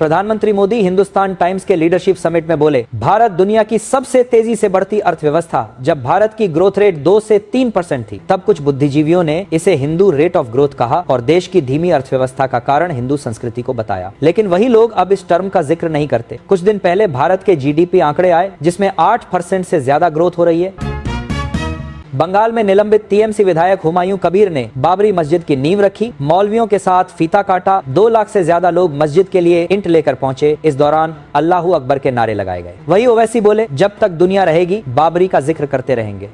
प्रधानमंत्री मोदी हिंदुस्तान टाइम्स के leadership summit में बोले, भारत दुनिया की सबसे तेजी से बढ़ती अर्थव्यवस्था। जब भारत की ग्रोथ रेट 2 से 3% थी, तब कुछ बुद्धिजीवियों ने इसे हिंदू रेट ऑफ ग्रोथ कहा और देश की धीमी अर्थव्यवस्था का कारण हिंदू संस्कृति को बताया। लेकिन वही लोग अब इस टर्म का जिक्र नहीं करते। कुछ दिन पहले भारत के जीडीपी आंकड़े आए, जिसमें 8% से ज्यादा ग्रोथ हो रही है। बंगाल में निलंबित टीएमसी विधायक हुमायूं कबीर ने बाबरी मस्जिद की नींव रखी, मौलवियों के साथ फीता काटा। 2 लाख से ज्यादा लोग मस्जिद के लिए ईंट लेकर पहुंचे। इस दौरान अल्लाहू अकबर के नारे लगाए गए। वही ओवैसी बोले, जब तक दुनिया रहेगी बाबरी का जिक्र करते रहेंगे।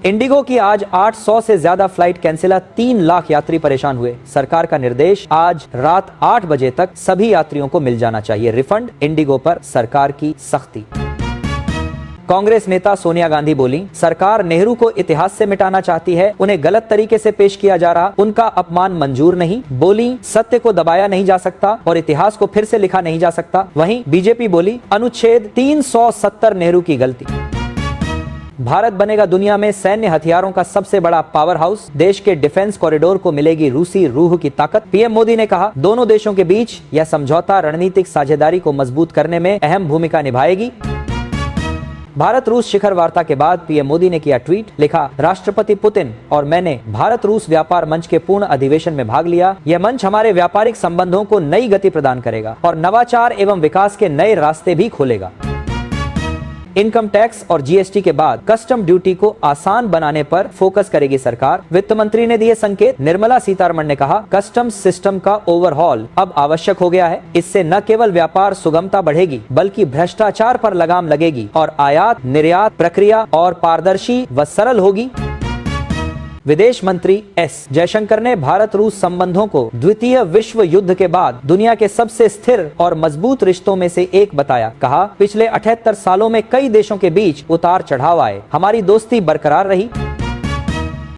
इंडिगो की आज 800 से ज्यादा फ्लाइट कैंसिल, 3 लाख यात्री परेशान हुए। सरकार का निर्देश, आज रात 8 बजे तक सभी यात्रियों को मिल जाना चाहिए रिफंड। इंडिगो पर सरकार की सख्ती। कांग्रेस नेता सोनिया गांधी बोली, सरकार नेहरू को इतिहास से मिटाना चाहती है, उन्हें गलत तरीके से पेश किया जा रहा, उनका अपमान मंजूर नहीं। बोली, सत्य को दबाया नहीं जा सकता और इतिहास को फिर से लिखा नहीं जा सकता। वहीं बीजेपी बोली, अनुच्छेद 370 नेहरू की गलती। भारत बनेगा दुनिया में सैन्य हथियारों का सबसे बड़ा पावर हाउस। देश के डिफेंस कॉरिडोर को मिलेगी रूसी रूह की ताकत। पीएम मोदी ने कहा, दोनों देशों के बीच यह समझौता रणनीतिक साझेदारी को मजबूत करने में अहम भूमिका निभाएगी। भारत रूस शिखर वार्ता के बाद पीएम मोदी ने किया ट्वीट, लिखा, राष्ट्रपति पुतिन और मैंने भारत रूस व्यापार मंच के पूर्ण अधिवेशन में भाग लिया। यह मंच हमारे व्यापारिक संबंधों को नई गति प्रदान करेगा और नवाचार एवं विकास के नए रास्ते भी खोलेगा। इनकम टैक्स और जीएसटी के बाद कस्टम ड्यूटी को आसान बनाने पर फोकस करेगी सरकार। वित्त मंत्री ने दिए संकेत। निर्मला सीतारमण ने कहा, कस्टम सिस्टम का ओवरहॉल अब आवश्यक हो गया है। इससे न केवल व्यापार सुगमता बढ़ेगी, बल्कि भ्रष्टाचार पर लगाम लगेगी और आयात निर्यात प्रक्रिया और पारदर्शी व सरल होगी। विदेश मंत्री एस जयशंकर ने भारत रूस संबंधों को द्वितीय विश्व युद्ध के बाद दुनिया के सबसे स्थिर और मजबूत रिश्तों में से एक बताया। कहा, पिछले 78 सालों में कई देशों के बीच उतार चढ़ाव आए, हमारी दोस्ती बरकरार रही।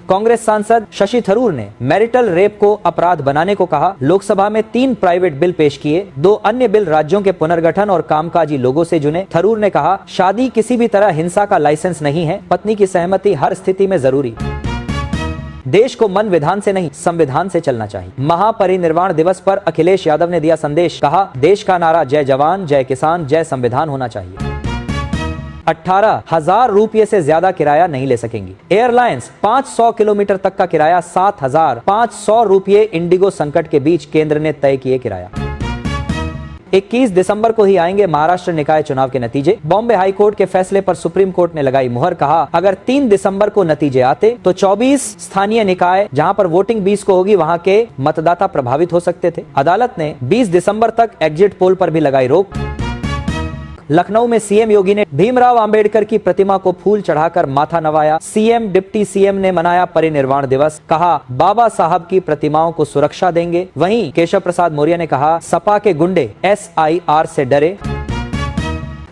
कांग्रेस सांसद शशि थरूर ने मैरिटल रेप को अपराध बनाने को कहा। लोकसभा में 3 प्राइवेट बिल पेश किए, 2 अन्य बिल राज्यों के पुनर्गठन और कामकाजी लोगों से चुने। थरूर ने कहा, शादी किसी भी तरह हिंसा का लाइसेंस नहीं है, पत्नी की सहमति हर स्थिति में जरूरी। देश को मन विधान से नहीं संविधान से चलना चाहिए। महापरिनिर्वाण दिवस पर अखिलेश यादव ने दिया संदेश, कहा, देश का नारा जय जवान जय किसान जय संविधान होना चाहिए। 18,000 रुपये से ज्यादा किराया नहीं ले सकेंगी एयरलाइंस। 500 किलोमीटर तक का किराया 7,500 रुपये। इंडिगो संकट के बीच केंद्र ने तय किए किराया। 21 दिसंबर को ही आएंगे महाराष्ट्र निकाय चुनाव के नतीजे। बॉम्बे हाई कोर्ट के फैसले पर सुप्रीम कोर्ट ने लगाई मुहर। कहा, अगर 3 दिसंबर को नतीजे आते तो 24 स्थानीय निकाय जहां पर वोटिंग 20 को होगी, वहां के मतदाता प्रभावित हो सकते थे। अदालत ने 20 दिसंबर तक एग्जिट पोल पर भी लगाई रोक। लखनऊ में सीएम योगी ने भीमराव अंबेडकर की प्रतिमा को फूल चढ़ाकर माथा नवाया। सीएम डिप्टी सीएम ने मनाया परिनिर्वाण दिवस। कहा, बाबा साहब की प्रतिमाओं को सुरक्षा देंगे। वहीं केशव प्रसाद मौर्य ने कहा, सपा के गुंडे एसआईआर से डरे।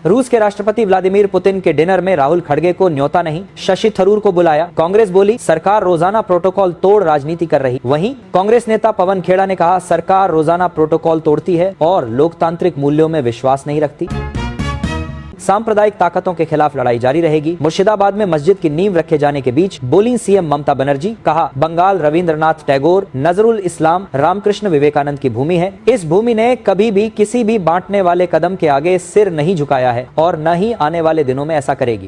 रूस के राष्ट्रपति व्लादिमीर पुतिन के डिनर में राहुल खड़गे को न्योता नहीं, शशि थरूर को बुलाया। कांग्रेस बोली, सरकार रोजाना प्रोटोकॉल तोड़ राजनीति कर रही। वहीं कांग्रेस नेता पवन खेड़ा ने कहा, सरकार रोजाना प्रोटोकॉल तोड़ती है और लोकतांत्रिक मूल्यों में विश्वास नहीं रखती। सांप्रदायिक ताकतों के खिलाफ लड़ाई जारी रहेगी। मुर्शिदाबाद में मस्जिद की नींव रखे जाने के बीच बोली सीएम ममता बनर्जी। कहा, बंगाल रविंद्रनाथ टैगोर, नजरुल इस्लाम, रामकृष्ण विवेकानंद की भूमि है। इस भूमि ने कभी भी किसी भी बांटने वाले कदम के आगे सिर नहीं झुकाया है और न ही आने वाले दिनों में ऐसा करेगी।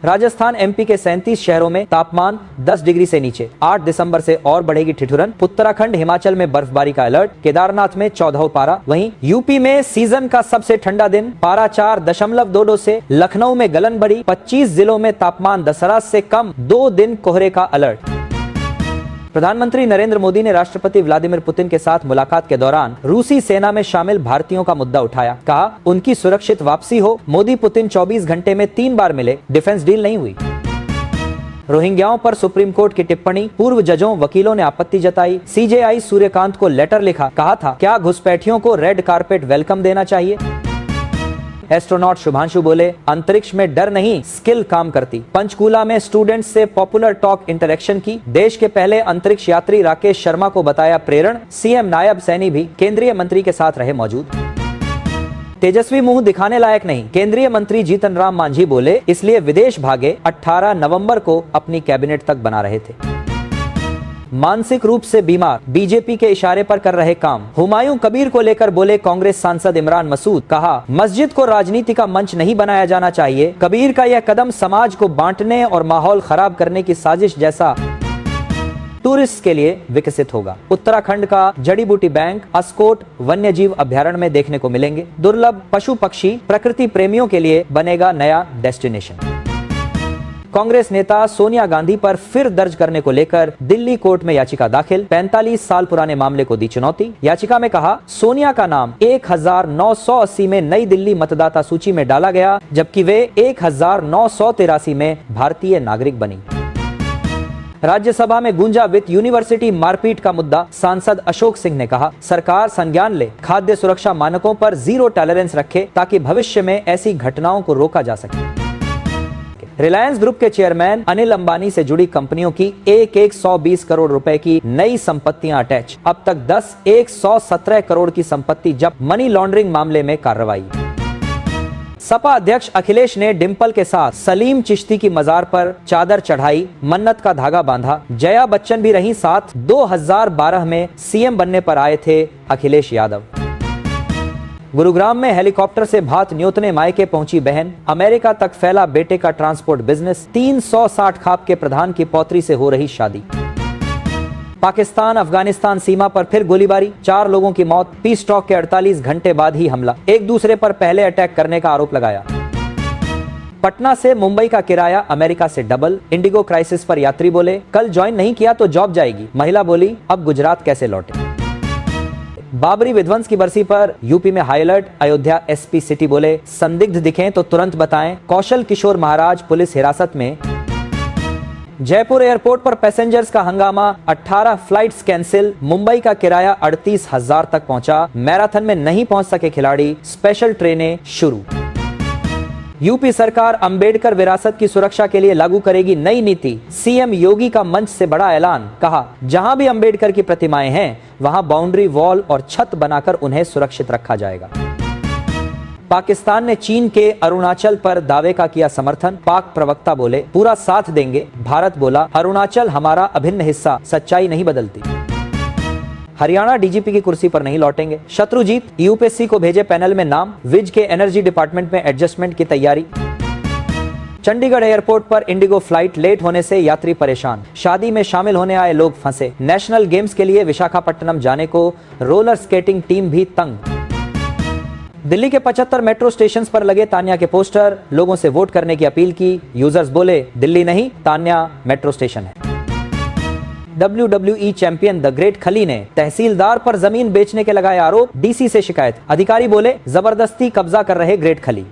राजस्थान एमपी के 37 शहरों में तापमान 10 डिग्री से नीचे। 8 दिसंबर से और बढ़ेगी ठिठुरन। उत्तराखंड हिमाचल में बर्फबारी का अलर्ट। केदारनाथ में 14 पारा। वहीं यूपी में सीजन का सबसे ठंडा दिन, पारा 4.22 से। लखनऊ में गलन बढ़ी। 25 जिलों में तापमान 10 से कम। 2 दिन कोहरे का अलर्ट। प्रधानमंत्री नरेंद्र मोदी ने राष्ट्रपति व्लादिमीर पुतिन के साथ मुलाकात के दौरान रूसी सेना में शामिल भारतीयों का मुद्दा उठाया। कहा, उनकी सुरक्षित वापसी हो। मोदी पुतिन 24 घंटे में 3 बार मिले, डिफेंस डील नहीं हुई। रोहिंग्याओं पर सुप्रीम कोर्ट की टिप्पणी, पूर्व जजों वकीलों ने आपत्ति जताई। सीजेआई सूर्यकांत को लेटर लिखा, कहा था, क्या घुसपैठियों को रेड कारपेट वेलकम देना चाहिए। एस्ट्रोनॉट शुभांशु बोले, अंतरिक्ष में डर नहीं स्किल काम करती। पंचकूला में स्टूडेंट्स से पॉपुलर टॉक इंटरेक्शन की। देश के पहले अंतरिक्ष यात्री राकेश शर्मा को बताया प्रेरण। सीएम नायब सैनी भी केंद्रीय मंत्री के साथ रहे मौजूद। तेजस्वी मुंह दिखाने लायक नहीं, केंद्रीय मंत्री जीतन राम मांझी बोले, इसलिए विदेश भागे। 18 नवंबर को अपनी कैबिनेट तक बना रहे थे। मानसिक रूप से बीमार, बीजेपी के इशारे पर कर रहे काम। हुमायूं कबीर को लेकर बोले कांग्रेस सांसद इमरान मसूद, कहा मस्जिद को राजनीति का मंच नहीं बनाया जाना चाहिए। कबीर का यह कदम समाज को बांटने और माहौल खराब करने की साजिश जैसा टूरिस्ट के लिए विकसित होगा। उत्तराखंड का जड़ी बूटी बैंक अस्कोट वन्य जीव अभ्यारण्य में देखने को मिलेंगे। दुर्लभ पशु पक्षी प्रकृति प्रेमियों के लिए बनेगा नया डेस्टिनेशन। कांग्रेस नेता सोनिया गांधी पर फिर दर्ज करने को लेकर दिल्ली कोर्ट में याचिका दाखिल। 45 साल पुराने मामले को दी चुनौती। याचिका में कहा सोनिया का नाम 1980 में नई दिल्ली मतदाता सूची में डाला गया, जबकि वे 1983 में भारतीय नागरिक बनी। राज्यसभा में गूंजा विद यूनिवर्सिटी मारपीट का मुद्दा। सांसद अशोक सिंह ने कहा सरकार संज्ञान ले, खाद्य सुरक्षा मानकों पर जीरो टॉलरेंस रखे ताकि भविष्य में ऐसी घटनाओं को रोका जा सके। रिलायंस ग्रुप के चेयरमैन अनिल अंबानी से जुड़ी कंपनियों की 120 करोड़ रुपए की नई संपत्तियां अटैच। अब तक 117 करोड़ की संपत्ति जब्त। मनी लॉन्ड्रिंग मामले में कार्रवाई। सपा अध्यक्ष अखिलेश ने डिंपल के साथ सलीम चिश्ती की मजार पर चादर चढ़ाई, मन्नत का धागा बांधा। जया बच्चन भी रही साथ। 2012 में सीएम बनने पर आए थे अखिलेश यादव। गुरुग्राम में हेलीकॉप्टर से भात न्योतने मायके पहुंची बहन। अमेरिका तक फैला बेटे का ट्रांसपोर्ट बिजनेस। 360 खाप के प्रधान की पौत्री से हो रही शादी। पाकिस्तान अफगानिस्तान सीमा पर फिर गोलीबारी, 4 लोगों की मौत। पीस टॉक के 48 घंटे बाद ही हमला। एक दूसरे पर पहले अटैक करने का आरोप लगाया। पटना से मुंबई का किराया अमेरिका से डबल। इंडिगो क्राइसिस पर यात्री बोले कल ज्वाइन नहीं किया तो जॉब जाएगी। महिला बोली अब गुजरात कैसे लौटे। बाबरी विध्वंस की बरसी पर यूपी में high alert. Ayodhya SP city बोले संदिग्ध दिखें तो तुरंत बताएं। कौशल किशोर महाराज पुलिस हिरासत में। जयपुर एयरपोर्ट पर पैसेंजर्स का हंगामा। 18 फ्लाइट्स कैंसिल। मुंबई का किराया 38,000 तक पहुंचा। मैराथन में नहीं पहुंच सके खिलाड़ी। स्पेशल ट्रेनें शुरू। यूपी सरकार अंबेडकर विरासत की सुरक्षा के लिए लागू करेगी नई नीति। सीएम योगी का मंच से बड़ा ऐलान। कहा जहां भी अंबेडकर की प्रतिमाएं हैं वहां बाउंड्री वॉल और छत बनाकर उन्हें सुरक्षित रखा जाएगा। पाकिस्तान ने चीन के अरुणाचल पर दावे का किया समर्थन। पाक प्रवक्ता बोले पूरा साथ देंगे। भारत बोला अरुणाचल हमारा अभिन्न हिस्सा, सच्चाई नहीं बदलती। हरियाणा डीजीपी की कुर्सी पर नहीं लौटेंगे। शत्रुजीत यूपीएससी को भेजे पैनल में नाम। विज के एनर्जी डिपार्टमेंट में एडजस्टमेंट की तैयारी। चंडीगढ़ एयरपोर्ट पर इंडिगो फ्लाइट लेट होने से यात्री परेशान। शादी में शामिल होने आए लोग फंसे। नेशनल गेम्स के लिए विशाखापट्टनम जाने को रोलर स्केटिंग टीम भी तंग। दिल्ली के 75 मेट्रो स्टेशंस पर लगे तान्या के पोस्टर। लोगों से वोट करने की अपील की। यूजर्स बोले दिल्ली नहीं तान्या मेट्रो स्टेशन है। WWE चैंपियन द ग्रेट खली ने तहसीलदार पर जमीन बेचने के लगाए आरोप। डीसी से शिकायत। अधिकारी बोले जबरदस्ती कब्जा कर रहे ग्रेट खली।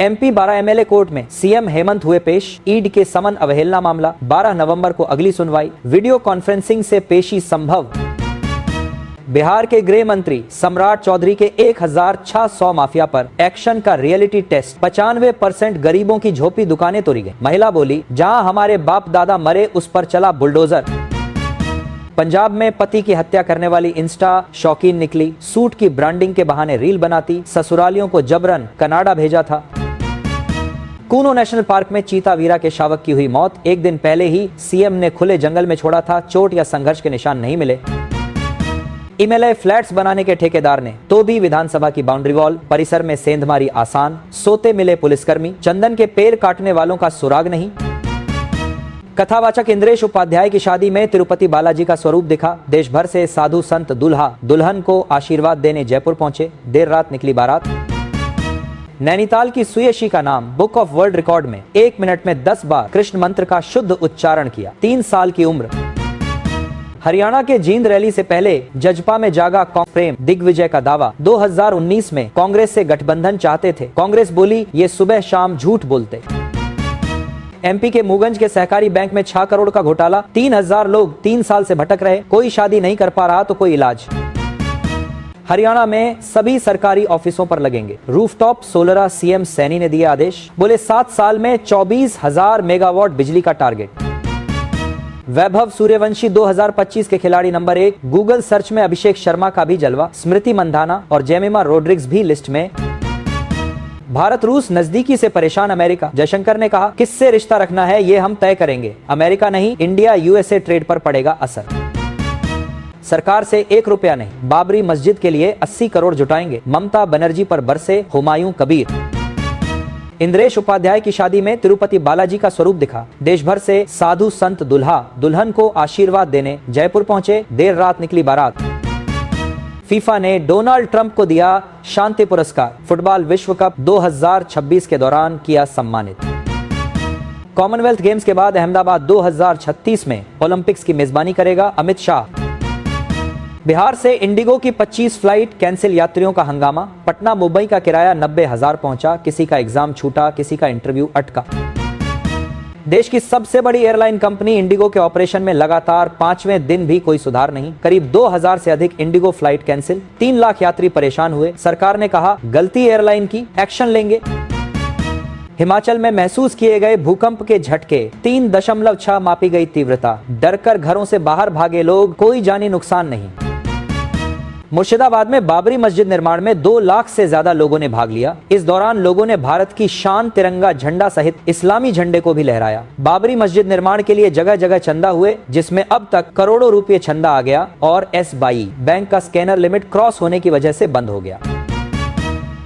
MP 12 MLA कोर्ट में सीएम हेमंत हुए पेश। ईडी के समन अवहेलना मामला। 12 नवंबर को अगली सुनवाई। वीडियो कॉन्फ्रेंसिंग से पेशी संभव। बिहार के गृह मंत्री सम्राट चौधरी के 1600 माफिया पर एक्शन का रियलिटी टेस्ट। 95% गरीबों की झोपड़ी दुकानें तोड़ी गई। महिला बोली जहां हमारे बाप दादा मरे उस पर चला बुलडोजर। पंजाब में पति की हत्या करने वाली इंस्टा शौकीन निकली। सूट की ब्रांडिंग के बहाने रील बनाती। ससुरालियों को जबरन कनाडा भेजा था। कूनो नेशनल पार्क में चीता वीरा के शावक की हुई मौत। एक दिन पहले ही सीएम ने खुले जंगल में छोड़ा था। चोट या संघर्ष के निशान नहीं मिले। इमएलए फ्लैट्स बनाने के ठेकेदार ने तो भी विधानसभा की बाउंड्री वॉल। परिसर में सेंधमारी आसान। सोते मिले पुलिसकर्मी। चंदन के पेड़ काटने वालों का सुराग नहीं। कथावाचक इंद्रेश उपाध्याय की शादी में तिरुपति बालाजी का स्वरूप दिखा। देश भर से साधु संत दुल्हा दुल्हन को आशीर्वाद देने जयपुर पहुंचे। देर रात निकली बारात। नैनीताल की सुयशी का नाम बुक ऑफ वर्ल्ड रिकॉर्ड में 1 मिनट में 10 बार कृष्ण मंत्र का शुद्ध उच्चारण किया। 3 साल की उम्र। हरियाणा के जींद रैली से पहले जजपा में जागा प्रेम दिग्विजय का दावा। 2019 में कांग्रेस से गठबंधन चाहते थे। कांग्रेस बोली ये सुबह शाम झूठ बोलते। एमपी के मुगंज के सहकारी बैंक में 6 करोड़ का घोटाला। 3000 लोग 3 साल से भटक रहे। कोई शादी नहीं कर पा रहा तो कोई इलाज। हरियाणा में सभी सरकारी ऑफिसों पर लगेंगे रूफटॉप सोलर। सीएम सैनी ने दिया आदेश। बोले 7 साल में 24,000 मेगावाट बिजली का टारगेट। वैभव सूर्यवंशी 2025 के खिलाड़ी नंबर 1। गूगल सर्च में अभिषेक शर्मा का भी जलवा। स्मृति मंधाना और जेमिमा रोड्रिग्स भी लिस्ट में। भारत रूस नजदीकी से परेशान अमेरिका, जयशंकर ने कहा किससे रिश्ता रखना है ये हम तय करेंगे, अमेरिका नहीं इंडिया यूएसए ट्रेड पर पड़ेगा असर। सरकार से 1 रुपया नहीं, बाबरी मस्जिद के लिए 80 करोड़ जुटाएंगे, ममता बनर्जी पर बरसे हुमायूं कबीर। इंद्रेश उपाध्याय की शादी में तिरुपति बालाजी का स्वरूप दिखा, देश भर से साधु संत दुल्हा दुल्हन को आशीर्वाद देने जयपुर पहुंचे, देर रात निकली बारात। फीफा ने डोनाल्ड ट्रंप को दिया शांति पुरस्कार, फुटबॉल विश्व कप 2026 के दौरान किया सम्मानित। कॉमनवेल्थ गेम्स के बाद अहमदाबाद 2036 में ओलंपिक्स की मेजबानी करेगा अमित शाह। बिहार से इंडिगो की 25 फ्लाइट कैंसिल, यात्रियों का हंगामा, पटना मुंबई का किराया 90,000 पहुंचा, किसी का एग्जाम छूटा, किसी का इंटरव्यू अटका। देश की सबसे बड़ी एयरलाइन कंपनी इंडिगो के ऑपरेशन में लगातार 5वें दिन भी कोई सुधार नहीं, करीब 2000 से अधिक इंडिगो फ्लाइट कैंसिल, 3 लाख यात्री परेशान हुए, सरकार ने कहा गलती एयरलाइन की, एक्शन लेंगे। हिमाचल में महसूस किए गए भूकंप के झटके, 3.6 मापी गई तीव्रता, डरकर घरों से बाहर भागे लोग, कोई जानी नुकसान नहीं। मुर्शिदाबाद में बाबरी मस्जिद निर्माण में 2 लाख से ज्यादा लोगों ने भाग लिया, इस दौरान लोगों ने भारत की शान तिरंगा झंडा सहित इस्लामी झंडे को भी लहराया। बाबरी मस्जिद निर्माण के लिए जगह जगह चंदा हुए, जिसमें अब तक करोड़ों रुपए चंदा आ गया और SBI बैंक का स्कैनर लिमिट क्रॉस होने की वजह से बंद हो गया।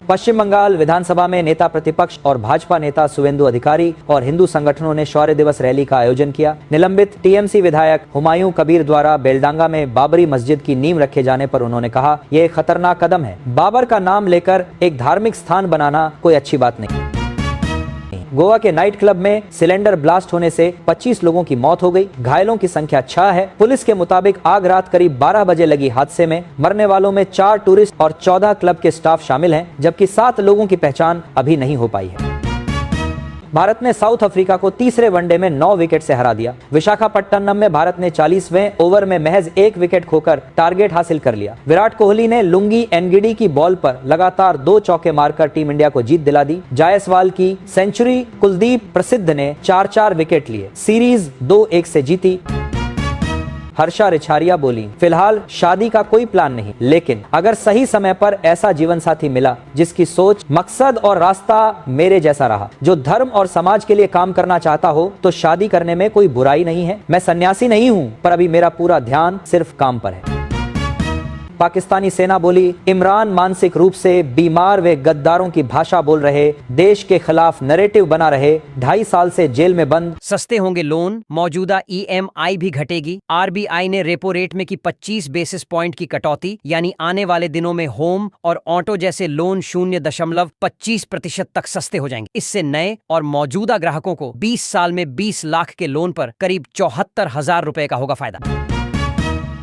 पश्चिम बंगाल विधानसभा में नेता प्रतिपक्ष और भाजपा नेता शुवेंदु अधिकारी और हिंदू संगठनों ने शौर्य दिवस रैली का आयोजन किया। निलंबित TMC विधायक हुमायूं कबीर द्वारा बेलडांगा में बाबरी मस्जिद की नींव रखे जाने पर उन्होंने कहा यह एक खतरनाक कदम है, बाबर का नाम लेकर एक धार्मिक स्थान बनाना कोई अच्छी बात नहीं। गोवा के नाइट क्लब में सिलेंडर ब्लास्ट होने से 25 लोगों की मौत हो गई, घायलों की संख्या 6 है। पुलिस के मुताबिक आग रात करीब 12 बजे लगी हादसे में, मरने वालों में 4 टूरिस्ट और 14 क्लब के स्टाफ शामिल हैं, जबकि 7 लोगों की पहचान अभी नहीं हो पाई है। भारत ने साउथ अफ्रीका को तीसरे वनडे में 9 विकेट से हरा दिया। विशाखापट्टनम में भारत ने 40वें ओवर में महज 1 विकेट खोकर टारगेट हासिल कर लिया। विराट कोहली ने लुंगी एनगिडी की बॉल पर लगातार 2 चौके मारकर टीम इंडिया को जीत दिला दी। जायसवाल की सेंचुरी, कुलदीप प्रसिद्ध ने 4-4 विकेट लिए, सीरीज 2-1 से जीती। हर्षा रिछारिया बोली फिलहाल शादी का कोई प्लान नहीं, लेकिन अगर सही समय पर ऐसा जीवन साथी मिला जिसकी सोच, मकसद और रास्ता मेरे जैसा रहा, जो धर्म और समाज के लिए काम करना चाहता हो, तो शादी करने में कोई बुराई नहीं है। मैं सन्यासी नहीं हूं, पर अभी मेरा पूरा ध्यान सिर्फ काम पर है। पाकिस्तानी सेना बोली इमरान मानसिक रूप से बीमार व गद्दारों की भाषा बोल रहे, देश के खिलाफ नैरेटिव बना रहे, 2.5 साल से जेल में बंद। सस्ते होंगे लोन, मौजूदा EMI भी घटेगी। RBI ने रेपो रेट में की 25 बेसिस पॉइंट की कटौती, यानी आने वाले दिनों में होम और ऑटो जैसे लोन 0.25% तक सस्ते हो जाएंगे। इससे नए और मौजूदा ग्राहकों को 20 साल में 20 लाख के लोन पर करीब 74,000 रुपए का होगा फायदा।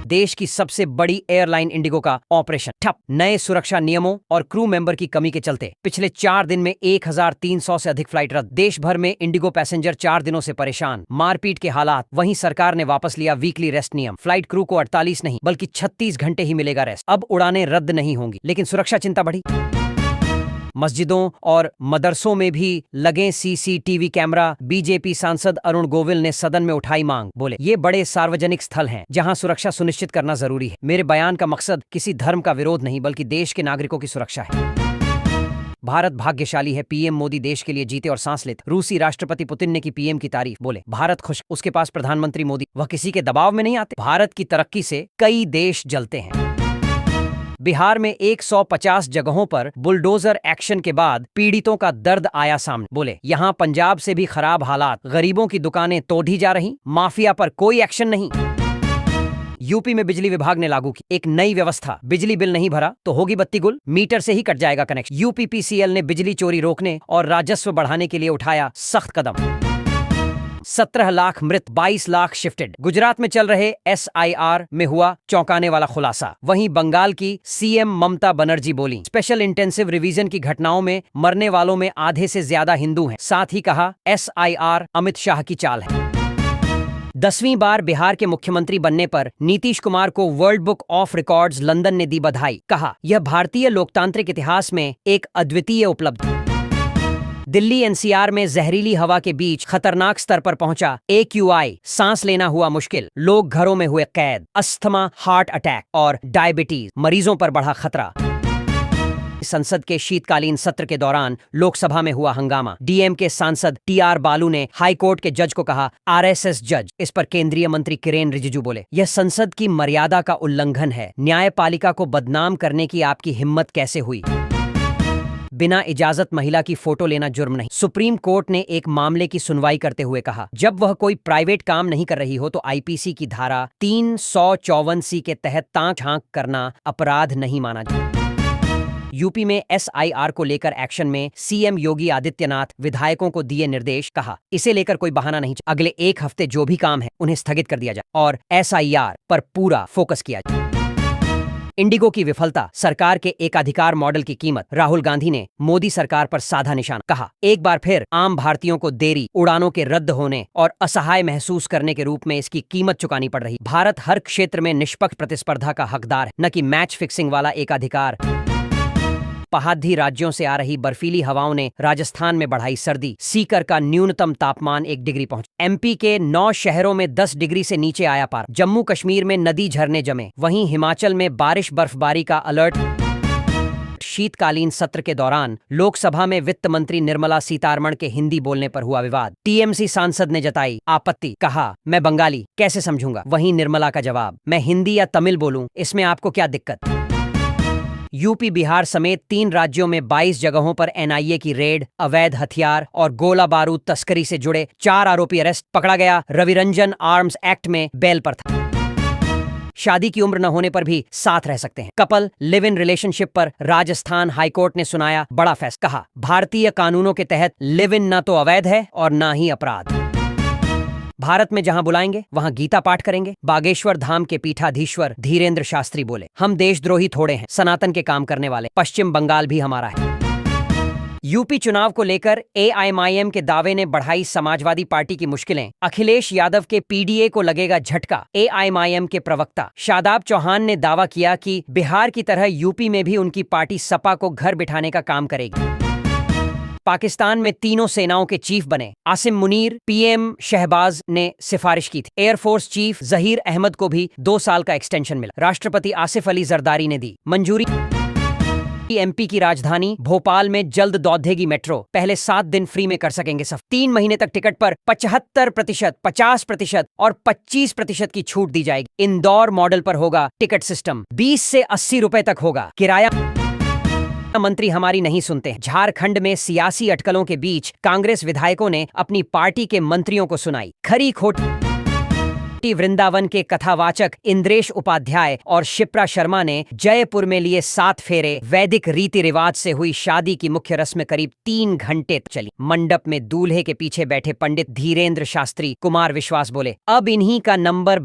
देश की सबसे बड़ी एयरलाइन इंडिगो का ऑपरेशन ठप, नए सुरक्षा नियमों और क्रू मेंबर की कमी के चलते पिछले 4 दिन में 1300 से अधिक फ्लाइट रद्द। देश भर में इंडिगो पैसेंजर 4 दिनों से परेशान, मारपीट के हालात। वहीं सरकार ने वापस लिया वीकली रेस्ट नियम, फ्लाइट क्रू को 48 नहीं बल्कि 36 घंटे ही मिलेगा रेस्ट। अब उड़ानें रद्द नहीं होंगी, लेकिन सुरक्षा चिंता बढ़ी। मस्जिदों और मदरसों में भी लगे CCTV कैमरा। बीजेपी सांसद अरुण गोविल ने सदन में उठाई मांग, बोले ये बड़े सार्वजनिक स्थल हैं जहां सुरक्षा सुनिश्चित करना जरूरी है। मेरे बयान का मकसद किसी धर्म का विरोध नहीं बल्कि देश के नागरिकों की सुरक्षा है। भारत भाग्यशाली है, PM मोदी देश के लिए जीते और सांस लेते। रूसी राष्ट्रपति पुतिन ने की PM की तारीफ, बोले भारत खुश, उसके पास प्रधानमंत्री मोदी, वह किसी के दबाव में नहीं आते। भारत की तरक्की से कई देश जलते हैं। बिहार में 150 जगहों पर बुलडोजर एक्शन के बाद पीड़ितों का दर्द आया सामने, बोले यहां पंजाब से भी खराब हालात, गरीबों की दुकानें तोड़ी जा रही, माफिया पर कोई एक्शन नहीं। यूपी में बिजली विभाग ने लागू की एक नई व्यवस्था, बिजली बिल नहीं भरा तो होगी बत्ती गुल, मीटर से ही कट जाएगा कनेक्शन। UPPCL ने बिजली चोरी रोकने और राजस्व बढ़ाने के लिए उठाया सख्त कदम। 17 लाख मृत, 22 लाख शिफ्टेड। गुजरात में चल रहे SIR में हुआ चौंकाने वाला खुलासा। वहीं बंगाल की CM ममता बनर्जी बोली स्पेशल इंटेंसिव रिवीजन की घटनाओं में मरने वालों में आधे से ज्यादा हिंदू हैं। साथ ही कहा SIR अमित शाह की चाल है। 10वीं बार बिहार के मुख्यमंत्री बनने पर नीतीश कुमार को world book of records London ने दी बधाई, कहा यह भारतीय लोकतांत्रिक इतिहास में एक अद्वितीय उपलब्धि। दिल्ली NCR में जहरीली हवा के बीच खतरनाक स्तर पर पहुंचा AQI, सांस लेना हुआ मुश्किल, लोग घरों में हुए कैद। अस्थमा, हार्ट अटैक और डायबिटीज मरीजों पर बढ़ा खतरा। संसद के शीतकालीन सत्र के दौरान लोकसभा में हुआ हंगामा। डीएमके सांसद टीआर बालू ने हाईकोर्ट के जज को कहा आरएसएस जज। इस पर केंद्रीय मंत्री किरेन रिजिजू बोले यह संसद की मर्यादा का उल्लंघन है। न्यायपालिका को बदनाम करने की आपकी हिम्मत कैसे हुई? बिना इजाजत महिला की फोटो लेना जुर्म नहीं। सुप्रीम कोर्ट ने एक मामले की सुनवाई करते हुए कहा जब वह कोई प्राइवेट काम नहीं कर रही हो तो आईपीसी की धारा 354 के तहत ताक झांक करना अपराध नहीं माना जाए। यूपी में एसआईआर को लेकर एक्शन में सीएम योगी आदित्यनाथ विधायकों को दिए निर्देश। कहा इसे लेकर कोई बहाना नहीं, अगले एक हफ्ते जो भी काम है उन्हें स्थगित कर दिया जाए और एसआईआर पर पूरा फोकस किया जाए। इंडिगो की विफलता, सरकार के एकाधिकार मॉडल की कीमत। राहुल गांधी ने मोदी सरकार पर साधा निशाना। कहा एक बार फिर आम भारतीयों को देरी, उड़ानों के रद्द होने और असहाय महसूस करने के रूप में इसकी कीमत चुकानी पड़ रही। भारत हर क्षेत्र में निष्पक्ष प्रतिस्पर्धा का हकदार है, न कि मैच फिक्सिंग वाला एकाधिकार। पहाड़ी राज्यों से आ रही बर्फीली हवाओं ने राजस्थान में बढ़ाई सर्दी। सीकर का न्यूनतम तापमान 1 डिग्री पहुंच। एमपी के 9 शहरों में 10 डिग्री से नीचे आया पारा। जम्मू कश्मीर में नदी झरने जमे। वहीं हिमाचल में बारिश बर्फबारी का अलर्ट। शीतकालीन सत्र के दौरान लोकसभा में वित्त मंत्री निर्मला सीतारमण के हिंदी बोलने पर हुआ विवाद। टीएमसी सांसद ने जताई आपत्ति। कहा मैं बंगाली कैसे समझूंगा। वहीं निर्मला का जवाब मैं हिंदी या तमिल बोलूं, इसमें आपको क्या दिक्कत। यूपी बिहार समेत 3 राज्यों में 22 जगहों पर एनआईए की रेड। अवैध हथियार और गोला बारूद तस्करी से जुड़े 4 आरोपी अरेस्ट। पकड़ा गया रविरंजन आर्म्स एक्ट में बेल पर था। शादी की उम्र न होने पर भी साथ रह सकते हैं। कपल लिव इन रिलेशनशिप पर राजस्थान हाईकोर्ट ने सुनाया बड़ा फैसला। कहा भारतीय कानूनों के तहत लिव इन न तो अवैध है और न ही अपराध। भारत में जहां बुलाएंगे वहां गीता पाठ करेंगे। बागेश्वर धाम के पीठाधीश्वर धीरेन्द्र शास्त्री बोले हम देशद्रोही थोड़े हैं, सनातन के काम करने वाले। पश्चिम बंगाल भी हमारा है। यूपी चुनाव को लेकर एआईएमआईएम के दावे ने बढ़ाई समाजवादी पार्टी की मुश्किलें। अखिलेश यादव के पीडीए को लगेगा झटका। एआईएमआईएम के प्रवक्ता शादाब चौहान ने दावा किया कि बिहार की तरह यूपी में भी उनकी पार्टी सपा को घर बिठाने का काम करेगी। पाकिस्तान में तीनों सेनाओं के चीफ बने आसिम मुनीर। पीएम शहबाज ने सिफारिश की थी। एयरफोर्स चीफ जहीर अहमद को भी 2 साल का एक्सटेंशन मिला। राष्ट्रपति आसिफ अली जरदारी ने दी मंजूरी। एमपी की राजधानी भोपाल में जल्द दौड़ेगी मेट्रो। पहले 7 दिन फ्री में कर सकेंगे सफर। 3 महीने तक टिकट पर 75%, 50% और 25% की छूट दी जाएगी। इंदौर मॉडल पर होगा टिकट सिस्टम। 20 से 80 रुपए तक होगा किराया। मंत्री हमारी नहीं सुनते। झारखंड में सियासी अटकलों के बीच कांग्रेस विधायकों ने अपनी पार्टी के मंत्रियों को सुनाई खरी खोटी। वृंदावन के कथावाचक इंद्रेश उपाध्याय और शिप्रा शर्मा ने जयपुर में लिए 7 फेरे। वैदिक रीति रिवाज से हुई शादी की मुख्य रस्म करीब 3 घंटे चली। मंडप में दूल्हे के पीछे बैठे पंडित धीरेन्द्र शास्त्री कुमार विश्वास बोले अब इन्हीं का नंबर।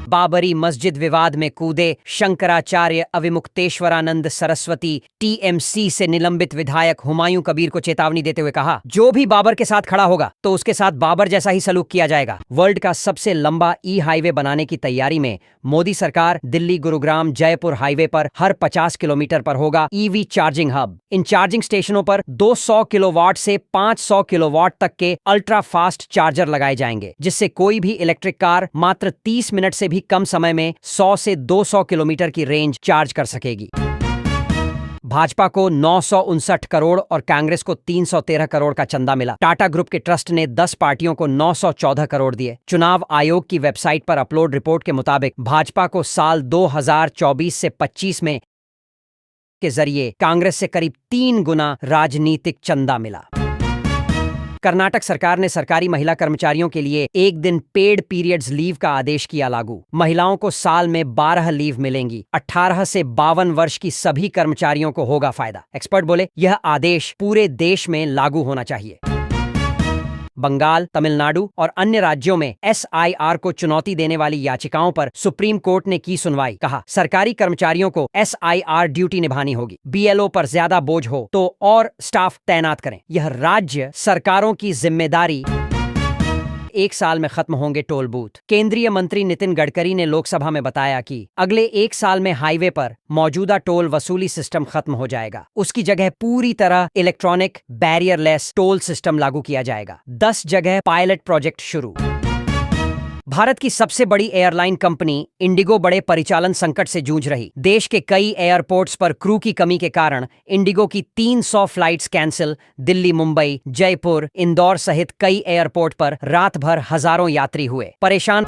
बाबरी मस्जिद विवाद में कूदे शंकराचार्य अविमुक्तेश्वरानंद सरस्वती। टीएमसी से निलंबित विधायक हुमायूं कबीर को चेतावनी देते हुए कहा जो भी बाबर के साथ खड़ा होगा तो उसके साथ बाबर जैसा ही सलूक किया जाएगा। वर्ल्ड का सबसे लंबा ई हाईवे बनाने की तैयारी में मोदी सरकार। दिल्ली गुरुग्राम जयपुर हाईवे पर हर 50 किलोमीटर पर होगा ईवी चार्जिंग हब। इन चार्जिंग स्टेशनों पर 200 किलोवाट से 500 किलोवाट तक के अल्ट्रा फास्ट चार्जर लगाए जाएंगे, जिससे कोई भी इलेक्ट्रिक कार मात्र 30 मिनट से भी कम समय में 100 से 200 किलोमीटर की रेंज चार्ज कर सकेगी। भाजपा को 959 करोड़ और कांग्रेस को 313 करोड़ का चंदा मिला। टाटा ग्रुप के ट्रस्ट ने 10 पार्टियों को 914 करोड़ दिए। चुनाव आयोग की वेबसाइट पर अपलोड रिपोर्ट के मुताबिक भाजपा को साल 2024 से 25 में के जरिए कांग्रेस से करीब 3 गुना राजनीतिक चंदा मिला। कर्नाटक सरकार ने सरकारी महिला कर्मचारियों के लिए 1 दिन पेड पीरियड्स लीव का आदेश किया लागू। महिलाओं को साल में 12 लीव मिलेंगी। 18 से 52 वर्ष की सभी कर्मचारियों को होगा फायदा। एक्सपर्ट बोले यह आदेश पूरे देश में लागू होना चाहिए। बंगाल, तमिलनाडु और अन्य राज्यों में एसआईआर को चुनौती देने वाली याचिकाओं पर सुप्रीम कोर्ट ने की सुनवाई। कहा सरकारी कर्मचारियों को एसआईआर ड्यूटी निभानी होगी। बीएलओ पर ज्यादा बोझ हो तो और स्टाफ तैनात करें। यह राज्य सरकारों की जिम्मेदारी। 1 साल में खत्म होंगे टोल बूथ। केंद्रीय मंत्री नितिन गडकरी ने लोकसभा में बताया कि अगले 1 साल में हाईवे पर मौजूदा टोल वसूली सिस्टम खत्म हो जाएगा। उसकी जगह पूरी तरह इलेक्ट्रॉनिक बैरियरलेस टोल सिस्टम लागू किया जाएगा। 10 जगह पायलट प्रोजेक्ट शुरू। भारत की सबसे बड़ी एयरलाइन कंपनी इंडिगो बड़े परिचालन संकट से जूझ रही। देश के कई एयरपोर्ट्स पर क्रू की कमी के कारण इंडिगो की 300 फ्लाइट्स कैंसिल। दिल्ली, मुंबई, जयपुर, इंदौर सहित कई एयरपोर्ट पर रात भर हजारों यात्री हुए परेशान।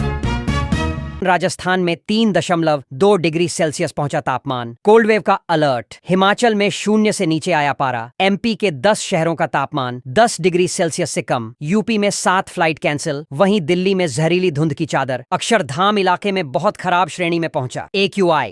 राजस्थान में 3.2 डिग्री सेल्सियस पहुंचा तापमान। कोल्ड वेव का अलर्ट। हिमाचल में 0 से नीचे आया पारा। एमपी के 10 शहरों का तापमान 10 डिग्री सेल्सियस से कम। यूपी में 7 फ्लाइट कैंसिल। वहीं दिल्ली में जहरीली धुंध की चादर। अक्षरधाम इलाके में बहुत खराब श्रेणी में पहुंचा। AQI।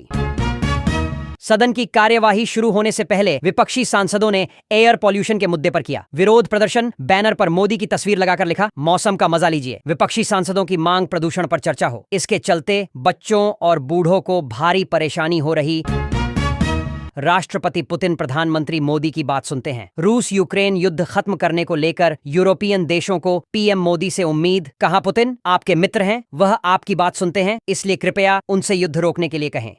सदन की कार्यवाही शुरू होने से पहले विपक्षी सांसदों ने एयर पॉल्यूशन के मुद्दे पर किया विरोध प्रदर्शन। बैनर पर मोदी की तस्वीर लगाकर लिखा, मौसम का मजा लीजिए। विपक्षी सांसदों की मांग, प्रदूषण पर चर्चा हो। इसके चलते बच्चों और बूढ़ों को भारी परेशानी हो रही। राष्ट्रपति पुतिन प्रधानमंत्री मोदी की बात सुनते हैं। रूस यूक्रेन युद्ध खत्म करने को लेकर यूरोपियन देशों को पीएम मोदी से उम्मीद। कहा, पुतिन आपके मित्र हैं, वह आपकी बात सुनते हैं, इसलिए कृपया उनसे युद्ध रोकने के लिए कहें।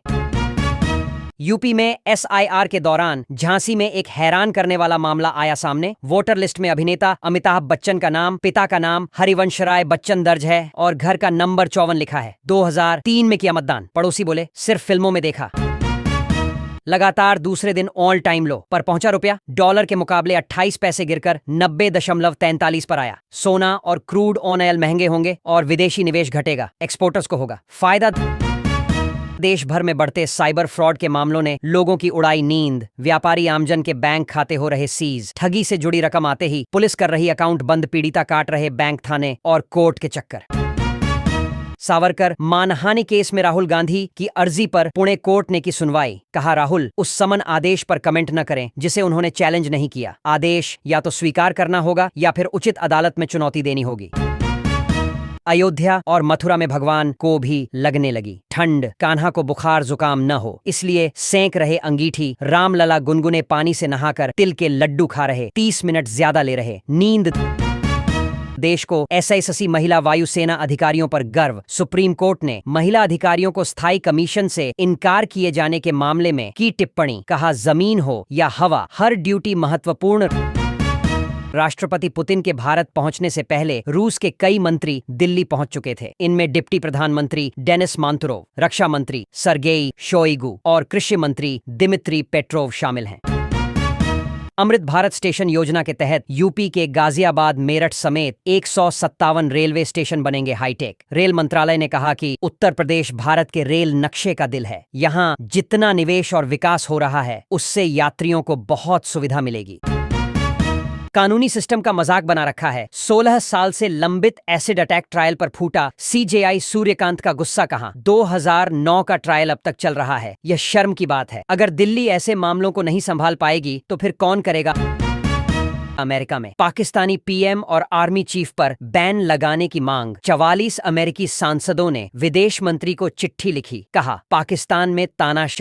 यूपी में SIR के दौरान झांसी में एक हैरान करने वाला मामला आया सामने। वोटर लिस्ट में अभिनेता अमिताभ बच्चन का नाम, पिता का नाम हरिवंशराय बच्चन दर्ज है और घर का नंबर 54 लिखा है। 2003 में किया मतदान। पड़ोसी बोले सिर्फ फिल्मों में देखा। लगातार दूसरे दिन ऑल टाइम लो पर पहुंचा रुपया। डॉलर के मुकाबले 28 पैसे गिरकर 90.43 पर आया। सोना और क्रूड ऑयल महंगे होंगे और विदेशी निवेश घटेगा। एक्सपोर्टर्स को होगा फायदा। देश भर में बढ़ते साइबर फ्रॉड के मामलों ने लोगों की उड़ाई नींद। व्यापारी आमजन के बैंक खाते हो रहे सीज। ठगी से जुड़ी रकम आते ही पुलिस कर रही अकाउंट बंद। पीड़िता काट रहे बैंक थाने और कोर्ट के चक्कर। सावरकर मानहानि केस में राहुल गांधी की अर्जी पर पुणे कोर्ट ने की सुनवाई। कहा, राहुल उस समन आदेश पर कमेंट न करें जिसे उन्होंने चैलेंज नहीं किया। आदेश या तो स्वीकार करना होगा या फिर उचित अदालत में चुनौती देनी होगी। अयोध्या और मथुरा में भगवान को भी लगने लगी ठंड। कान्हा को बुखार जुकाम न हो इसलिए सेंक रहे अंगीठी। रामलला गुनगुने पानी से नहाकर तिल के लड्डू खा रहे। 30 मिनट ज्यादा ले रहे नींद। देश को SISC महिला वायुसेना अधिकारियों पर गर्व। सुप्रीम कोर्ट ने महिला अधिकारियों को स्थायी कमीशन से इनकार किए जाने के मामले में की टिप्पणी। कहा, जमीन हो या हवा, हर ड्यूटी महत्वपूर्ण। राष्ट्रपति पुतिन के भारत पहुंचने से पहले रूस के कई मंत्री दिल्ली पहुंच चुके थे। इनमें डिप्टी प्रधानमंत्री डेनिस मांतुरोव, रक्षा मंत्री सरगेई शोइगु और कृषि मंत्री दिमित्री पेट्रोव शामिल हैं। अमृत भारत स्टेशन योजना के तहत यूपी के गाजियाबाद, मेरठ समेत 157 रेलवे स्टेशन बनेंगे हाईटेक। रेल मंत्रालय ने कहा कि उत्तर प्रदेश भारत के रेल नक्शे का दिल है। यहाँ जितना निवेश और विकास हो रहा है उससे यात्रियों को बहुत सुविधा मिलेगी। कानूनी सिस्टम का मजाक बना रखा है। 16 साल से लंबित एसिड अटैक ट्रायल पर फूटा CJI सूर्यकांत का गुस्सा। कहां 2009 का ट्रायल अब तक चल रहा है। यह शर्म की बात है। अगर दिल्ली ऐसे मामलों को नहीं संभाल पाएगी तो फिर कौन करेगा। अमेरिका में पाकिस्तानी PM और आर्मी चीफ पर बैन लगाने की मांग। 44 अमेरिकी सांसदों ने विदेश मंत्री को चिट्ठी लिखी। कहा, पाकिस्तान में तानाशाह